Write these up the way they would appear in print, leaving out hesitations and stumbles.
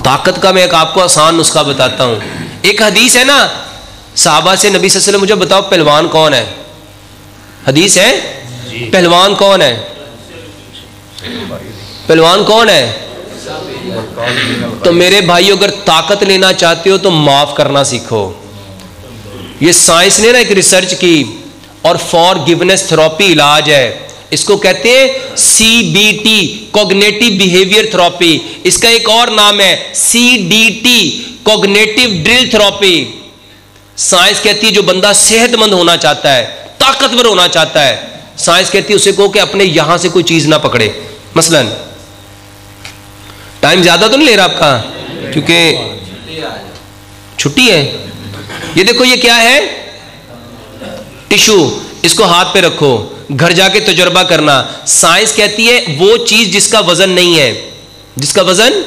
ताकत का मैं एक आपको आसान नुस्खा बताता हूं। एक हदीस है ना, साहबा से नबी सल्लल्लाहु अलैहि वसल्लम, मुझे बताओ पहलवान कौन है? हदीस है, पहलवान कौन है? पहलवान कौन है? तो मेरे भाई अगर ताकत लेना चाहते हो तो माफ करना सीखो। ये साइंस ने ना एक रिसर्च की, और फॉरगिवनेस थेरेपी इलाज है, इसको कहते हैं CBT, कॉग्निटिव बिहेवियर थेरेपी। इसका एक और नाम है CDT, cognitive drill therapy. Science कहती है जो बंदा सेहतमंद होना चाहता है, ताकतवर होना चाहता है, साइंस कहती है उसे कहो कि अपने यहां से कोई चीज ना पकड़े। मसलन टाइम ज्यादा तो नहीं ले रहा आपका, क्योंकि छुट्टी है। ये देखो, ये क्या है? टिश्यू। इसको हाथ पे रखो, घर जाके तजुर्बा करना। साइंस कहती है वो चीज जिसका वजन नहीं है, जिसका वजन,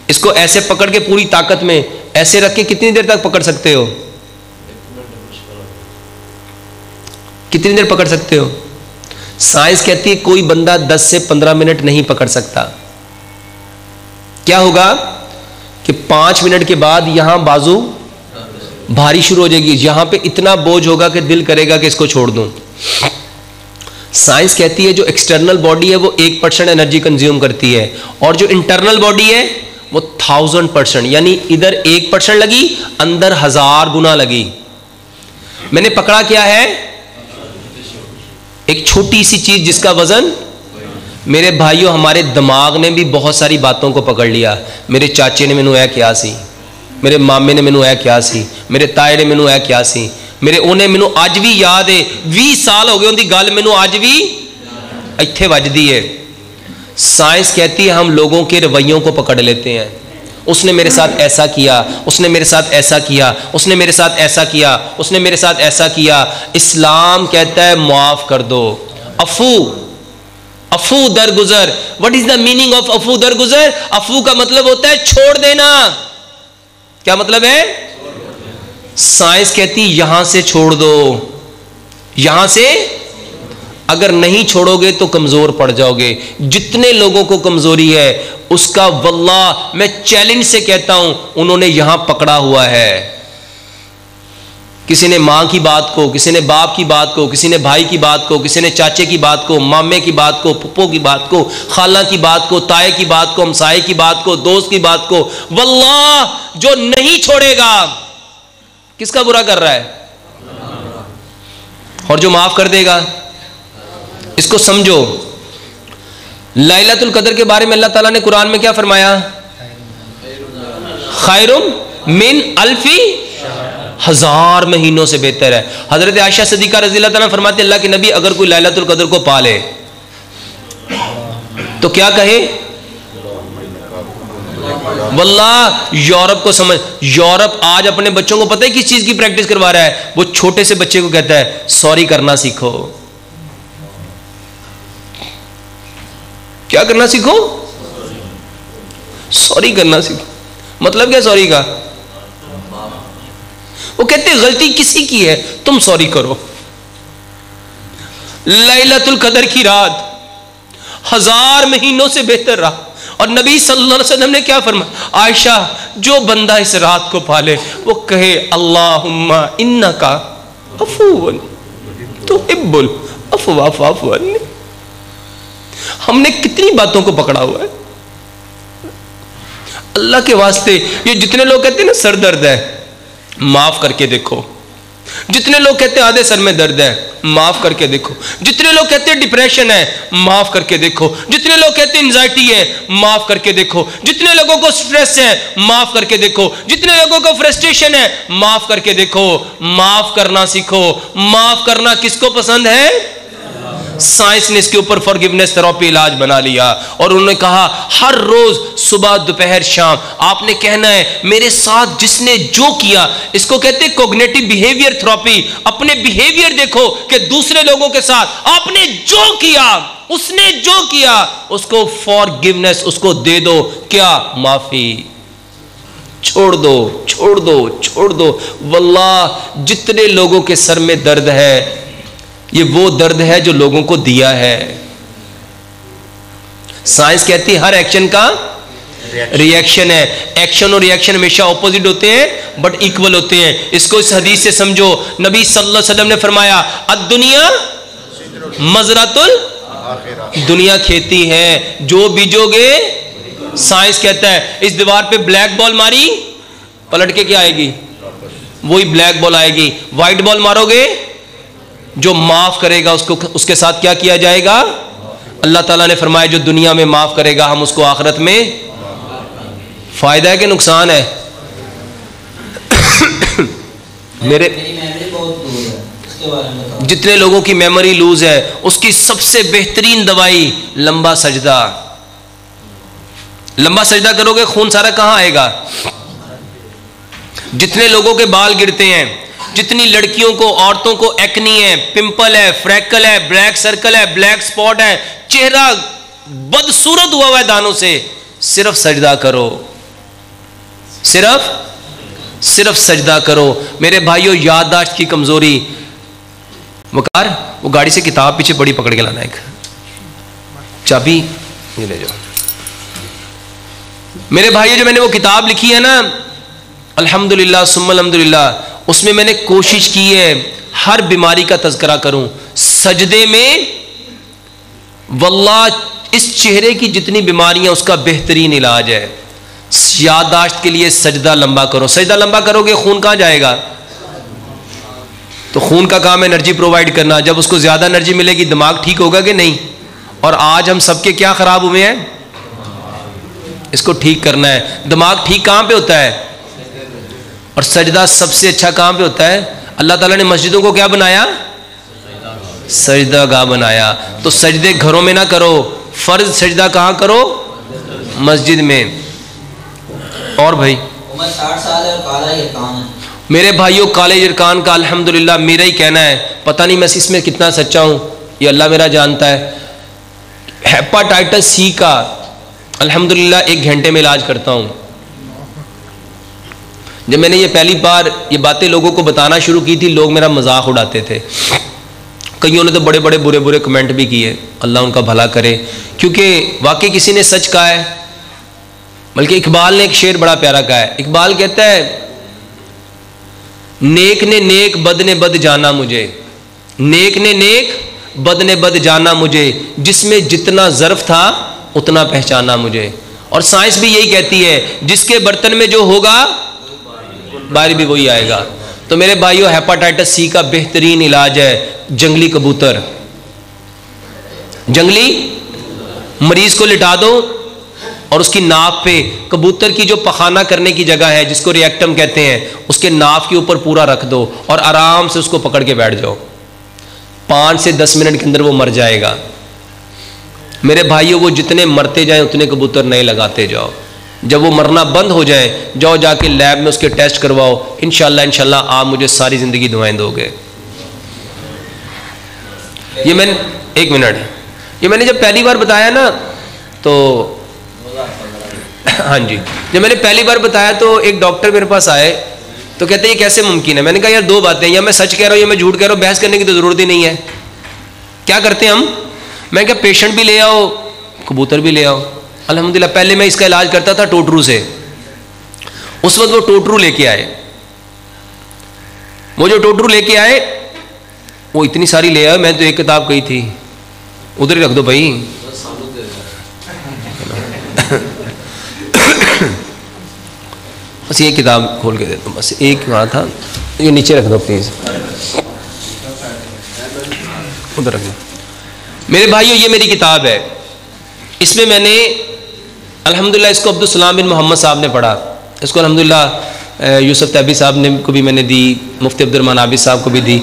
इसको ऐसे पकड़ के पूरी ताकत में ऐसे रख के कितनी देर तक पकड़ सकते हो? कितनी देर पकड़ सकते हो? साइंस कहती है कोई बंदा 10 से 15 मिनट नहीं पकड़ सकता। क्या होगा कि 5 मिनट के बाद यहां बाजू भारी शुरू हो जाएगी, यहां पे इतना बोझ होगा कि दिल करेगा कि इसको छोड़ दूं। साइंस कहती है जो एक्सटर्नल बॉडी है वो 1% एनर्जी कंज्यूम करती है, और जो इंटरनल बॉडी है वो 1000%, यानी इधर 1% लगी, अंदर 1000 गुना लगी। मैंने पकड़ा क्या है? एक छोटी सी चीज जिसका वजन, मेरे भाइयों हमारे दिमाग ने भी बहुत सारी बातों को पकड़ लिया। मेरे चाचे ने मैनू क्या सी, मेरे मामे ने मैनू क्या सी, मेरे ताए ने मैनू क्या सी, मेरे उन्हें मैनू अज भी याद है। 20 साल हो गए उनकी गल मैनू अज भी इत्थे वजदी है। साइंस कहती है हम लोगों के रवैयों को पकड़ लेते हैं। उसने मेरे साथ ऐसा किया, उसने मेरे साथ ऐसा किया, उसने मेरे साथ ऐसा किया, उसने मेरे साथ ऐसा किया। इस्लाम कहता है माफ कर दो। अफू, अफू दरगुजर। What is the meaning of अफू दरगुजर? अफू का मतलब होता है छोड़ देना। क्या मतलब है? साइंस कहती यहां से छोड़ दो, यहां से अगर नहीं छोड़ोगे तो कमजोर पड़ जाओगे। जितने लोगों को कमजोरी है उसका वल्लाह मैं चैलेंज से कहता हूं उन्होंने यहां पकड़ा हुआ है। किसी ने मां की बात को, किसी ने बाप की बात को, किसी ने भाई की बात को, किसी ने चाचे की बात को, मामे की बात को, पप्पो की बात को, खाला की बात को, ताए की बात को, हमसाये की बात को, दोस्त की बात को। वल्लाह जो नहीं छोड़ेगा किसका बुरा कर रहा है, और जो माफ कर देगा। इसको समझो। लैलतुल कदर के बारे में अल्लाह ताला ने कुरान में क्या फरमाया? खैरुम मिन अल्फी, 1000 महीनों से बेहतर है। हजरत आयशा सिद्दीका रज़ी अल्लाह ताला फरमाते अल्लाह के नबी अगर कोई लैलतुल कदर को पा ले तो क्या कहे? वल्लाह यूरोप को समझ, यूरोप आज अपने बच्चों को पता है किस चीज की प्रैक्टिस करवा रहा है? वो छोटे से बच्चे को कहता है सॉरी करना सीखो। क्या करना सीखो? सॉरी करना सीखो। मतलब क्या सॉरी का? वो कहते गलती किसी की है, तुम सॉरी करो। लैलतुल कदर की रात 1000 महीनों से बेहतर रहा, और नबी सल्लल्लाहु अलैहि वसल्लम ने क्या फरमाया? आयशा जो बंदा इस रात को पाले वो कहे अल्लाहुम्मा इन्नका अफूवन तुहिब्बुल अफ़्वा फ़अफ़ु अन्नी। हमने कितनी बातों को पकड़ा हुआ है अल्लाह के वास्ते। ये जितने लोग कहते हैं ना सर दर्द है, माफ करके देखो। जितने लोग कहते हैं आधे सर में दर्द है, माफ करके देखो। जितने लोग कहते हैं डिप्रेशन है, माफ करके देखो। जितने लोग कहते हैं एंजाइटी है, माफ करके देखो। जितने लोगों को स्ट्रेस है, माफ करके देखो। जितने लोगों को फ्रस्ट्रेशन है, माफ करके देखो। माफ करना सीखो। माफ करना किसको पसंद है? साइंस ने इसके ऊपर फॉरगिवनेस थेरेपी इलाज बना लिया, और उन्होंने कहा हर रोज सुबह दोपहर शाम आपने कहना है मेरे साथ जिसने जो किया, इसको कहते हैं कॉग्निटिव बिहेवियर थेरेपी। अपने बिहेवियर देखो कि दूसरे लोगों के साथ आपने जो किया, उसने जो किया, उसको फॉरगिवनेस उसको दे दो। क्या? माफी। छोड़ दो, छोड़ दो, छोड़ दो। वल्लाह जितने लोगों के सर में दर्द है ये वो दर्द है जो लोगों को दिया है। साइंस कहती है हर एक्शन का रिएक्शन है। एक्शन और रिएक्शन हमेशा ऑपोजिट होते हैं बट इक्वल होते हैं। इसको इस हदीस से समझो। नबी सल्लल्लाहु अलैहि वसल्लम ने फरमाया अद्दुनिया मजरातुल, दुनिया खेती है, जो बीजोगे। साइंस कहता है इस दीवार पे ब्लैक बॉल मारी, पलट के क्या आएगी? वही ब्लैक बॉल आएगी। व्हाइट बॉल मारोगे, जो माफ करेगा उसको, उसके साथ क्या किया जाएगा? अल्लाह ताला ने फरमाया जो दुनिया में माफ करेगा हम उसको आखिरत में फायदा है कि नुकसान है? मेरे जितने लोगों की मेमोरी लूज है उसकी सबसे बेहतरीन दवाई लंबा सजदा। लंबा सजदा करोगे खून सारा कहां आएगा? जितने लोगों के बाल गिरते हैं, जितनी लड़कियों को, औरतों को एक्नी है, पिंपल है, फ्रैकल है, ब्लैक सर्कल है, ब्लैक स्पॉट है, चेहरा बदसूरत हुआ है दानों से, सिर्फ सजदा करो, सिर्फ सजदा करो। मेरे भाइयों याददाश्त की कमजोरी, वकार वो गाड़ी से किताब पीछे बड़ी पकड़ के लाना, एक चाबी ये ले जाओ। मेरे भाइयों जो मैंने वो किताब लिखी है ना अल्हम्दुलिल्लाह सुम्मा अल्हम्दुलिल्लाह, उसमें मैंने कोशिश की है हर बीमारी का तज़किरा करूं। सजदे में वल्लाह इस चेहरे की जितनी बीमारियां उसका बेहतरीन इलाज है। याददाश्त के लिए सजदा लंबा करो। सजदा लंबा करोगे खून कहां जाएगा? तो खून का काम है एनर्जी प्रोवाइड करना। जब उसको ज्यादा एनर्जी मिलेगी दिमाग ठीक होगा कि नहीं? और आज हम सबके क्या खराब हुए हैं? इसको ठीक करना है। दिमाग ठीक कहां पे होता है? और सजदा सबसे अच्छा कहां पे होता है? अल्लाह ताला ने मस्जिदों को क्या बनाया? सजदा गाह बनाया। तो सजदे घरों में ना करो, फर्ज सजदा कहां करो? मस्जिद में। और भाई उम्र 60 साल है और काला यरकान है। मेरे भाइयों काले यरकान का अल्हम्दुलिल्लाह मेरा ही कहना है, पता नहीं मैं इसमें कितना सच्चा हूं, ये अल्लाह मेरा जानता है। हेपाटाइटिस सी का अल्हम्दुलिल्लाह 1 घंटे में इलाज करता हूं। जब मैंने ये पहली बार ये बातें लोगों को बताना शुरू की थी, लोग मेरा मजाक उड़ाते थे। कईयों ने तो बड़े बड़े बुरे बुरे कमेंट भी किए, अल्लाह उनका भला करे, क्योंकि वाकई किसी ने सच कहा है। बल्कि इकबाल ने एक शेर बड़ा प्यारा कहा है। इकबाल कहता है नेक ने नेक बद ने बद जाना मुझे, नेक ने नेक बद ने बद जाना मुझे, जिसमें जितना ज़र्फ था उतना पहचाना मुझे। और साइंस भी यही कहती है जिसके बर्तन में जो होगा बाहर भी वही आएगा। तो मेरे भाइयों हेपाटाइटिस सी का बेहतरीन इलाज है जंगली कबूतर। जंगली मरीज को लिटा दो और उसकी नाक पे कबूतर की जो पखाना करने की जगह है जिसको रिएक्टम कहते हैं, उसके नाक के ऊपर पूरा रख दो और आराम से उसको पकड़ के बैठ जाओ। 5 से 10 मिनट के अंदर वो मर जाएगा। मेरे भाइयों वो जितने मरते जाए उतने कबूतर नए लगाते जाओ। जब वो मरना बंद हो जाए जाओ जाके लैब में उसके टेस्ट करवाओ। इंशाल्लाह आप मुझे सारी जिंदगी दुआएं दोगे। ये मैंने 1 मिनट, ये मैंने जब पहली बार बताया ना तो हाँ जी, जब मैंने पहली बार बताया तो एक डॉक्टर मेरे पास आए तो कहते ये कैसे मुमकिन है। मैंने कहा यार 2 बातें, या मैं सच कह रहा हूँ या मैं झूठ कह रहा हूँ, बहस करने की तो जरूरत ही नहीं है। क्या करते हैं हम, मैं क्या पेशेंट भी ले आओ कबूतर भी ले आओ। अल्हम्दुलिल्लाह पहले मैं इसका इलाज करता था टोटरू से। उस वक्त वो टोटरू लेके आए, वो जो टोटरू लेके आए वो इतनी सारी ले आए, मैं तो एक किताब कही थी उधर ही रख दो भाई। बस ये किताब खोल के दे दो, बस एक वहाँ था, ये नीचे रख दो प्लीज, उधर रख दो। मेरे भाइयों ये मेरी किताब है, इसमें मैंने अल्हम्दुलिल्लाह इसको अब्दुल सलाम बिन मोहम्मद साहब ने पढ़ा, इसको अल्हम्दुलिल्लाह यूसुफ तैबी साहब ने को भी मैंने दी, मुफ्ती अब्दुल रहमान आबिद साहब को भी दी।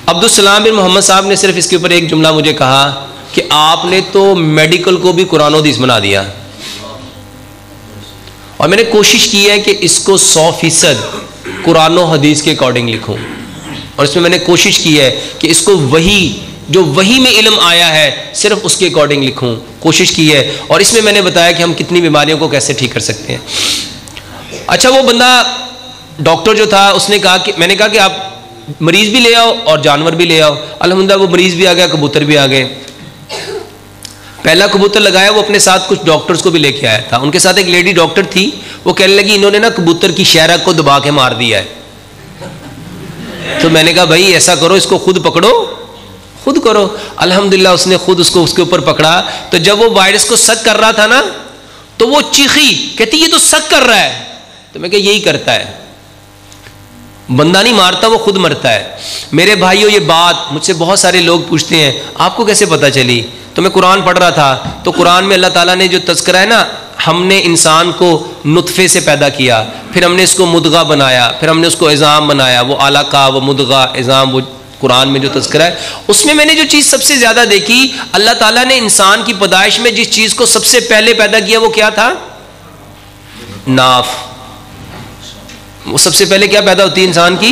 अब्दुल सलाम बिन मोहम्मद साहब ने सिर्फ इसके ऊपर एक जुमला मुझे कहा कि आपने तो मेडिकल को भी कुरान हदीस बना दिया। और मैंने कोशिश की है कि इसको 100% कुरान और हदीस के अकॉर्डिंग लिखूं। और इसमें मैंने कोशिश की है कि इसको वही जो वही में इल्म आया है सिर्फ उसके अकॉर्डिंग लिखूं, कोशिश की है। और इसमें मैंने बताया कि हम कितनी बीमारियों को कैसे ठीक कर सकते हैं। अच्छा वो बंदा डॉक्टर जो था उसने कहा कि, मैंने कहा कि आप मरीज भी ले आओ और जानवर भी ले आओ। अल्हम्दुलिल्लाह वो मरीज भी आ गया, कबूतर भी आ गए। पहला कबूतर लगाया, वो अपने साथ कुछ डॉक्टर्स को भी लेके आया था। उनके साथ एक लेडी डॉक्टर थी, वो कहने लगी इन्होंने ना कबूतर की शहरक को दबा के मार दिया है। तो मैंने कहा भाई ऐसा करो, इसको खुद पकड़ो, खुद करो। अल्हम्दुलिल्लाह उसने खुद उसको उसके ऊपर पकड़ा। तो जब वो वायरस को सक कर रहा था ना, तो वो चीखी, कहती ये तो सक कर रहा है। तो मैं कहा यही करता है, बंदा नहीं मारता, वो खुद मरता है। मेरे भाइयों, ये बात मुझसे बहुत सारे लोग पूछते हैं आपको कैसे पता चली? तो मैं कुरान पढ़ रहा था, तो कुरान में अल्लाह ताला ने जो तज़किरा है ना, हमने इंसान को नुतफ़े से पैदा किया, फिर हमने इसको मुदगा बनाया, फिर हमने उसको इज़ाम बनाया, वो आलाका, वो मुदगा, इज़ाम, वो कुरान में जो तज़किरा है, उसमें मैंने जो चीज़ सबसे ज़्यादा देखी, अल्लाह ताला ने इंसान की पैदाइश में जिस चीज़ को सबसे पहले पैदा किया वो क्या था? नाफ। वो सबसे पहले क्या पैदा होती है इंसान की?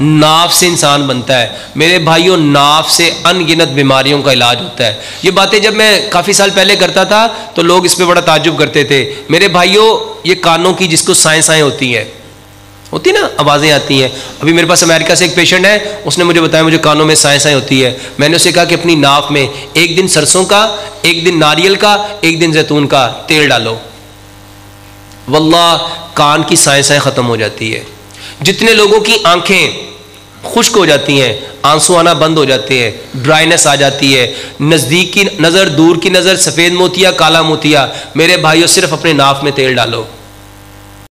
नाफ से इंसान बनता है। मेरे भाइयों, नाफ से अनगिनत बीमारियों का इलाज होता है। ये बातें जब मैं काफ़ी साल पहले करता था तो लोग इस पे बड़ा ताज्जुब करते थे। मेरे भाइयों, ये कानों की जिसको साएं होती हैं, होती ना, आवाज़ें आती हैं। अभी मेरे पास अमेरिका से एक पेशेंट है, उसने मुझे बताया मुझे कानों में साएं होती है। मैंने उसे कहा कि अपनी नाफ में एक दिन सरसों का, एक दिन नारियल का, एक दिन जैतून का तेल डालो, वल्लाह कान की साएं ख़त्म हो जाती है। जितने लोगों की आंखें खुश्क हो जाती हैं, आंसू आना बंद हो जाते हैं, ड्राइनेस आ जाती है, नज़दीक की नज़र, दूर की नज़र, सफ़ेद मोतिया, काला मोतिया, मेरे भाइयों सिर्फ अपने नाफ में तेल डालो।